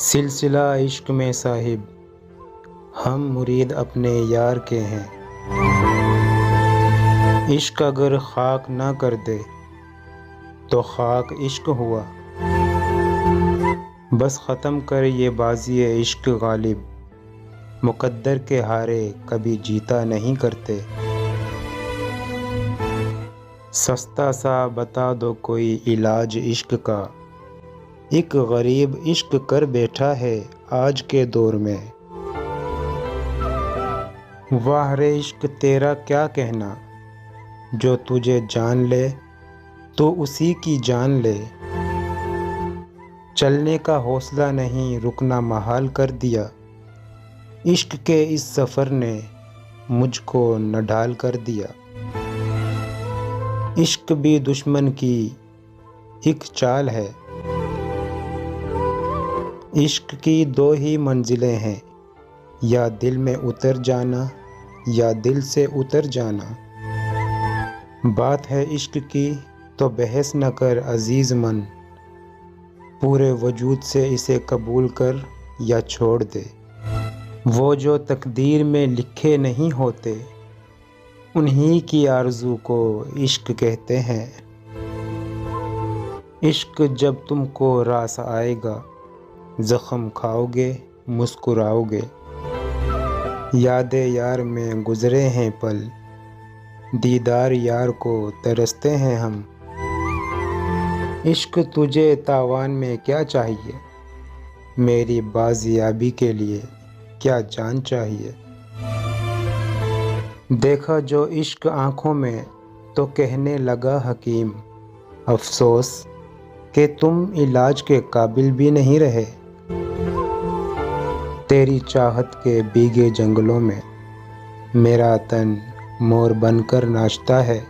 سلسلہ عشق میں صاحب ہم مرید اپنے یار کے ہیں۔ عشق اگر خاک نہ کر دے تو خاک عشق ہوا۔ بس ختم کر یہ بازی عشق غالب، مقدر کے ہارے کبھی جیتا نہیں کرتے۔ سستا سا بتا دو کوئی علاج عشق کا، ایک غریب عشق کر بیٹھا ہے آج کے دور میں۔ واہ رے عشق تیرا کیا کہنا، جو تجھے جان لے تو اسی کی جان لے۔ چلنے کا حوصلہ نہیں رکنا محال کر دیا، عشق کے اس سفر نے مجھ کو نڈھال کر دیا۔ عشق بھی دشمن کی ایک چال ہے، عشق کی دو ہی منزلیں ہیں، یا دل میں اتر جانا یا دل سے اتر جانا۔ بات ہے عشق کی تو بحث نہ کر عزیز من، پورے وجود سے اسے قبول کر یا چھوڑ دے۔ وہ جو تقدیر میں لکھے نہیں ہوتے، انہی کی آرزو کو عشق کہتے ہیں۔ عشق جب تم کو راس آئے گا، زخم کھاؤ گے مسکراؤ گے۔ یاد یار میں گزرے ہیں پل، دیدار یار کو ترستے ہیں ہم۔ عشق تجھے تاوان میں کیا چاہیے، میری بازیابی کے لیے کیا جان چاہیے۔ دیکھا جو عشق آنکھوں میں تو کہنے لگا حکیم، افسوس کہ تم علاج کے قابل بھی نہیں رہے۔ تیری چاہت کے بھیگے جنگلوں میں میرا تن مور بن کر ناچتا ہے۔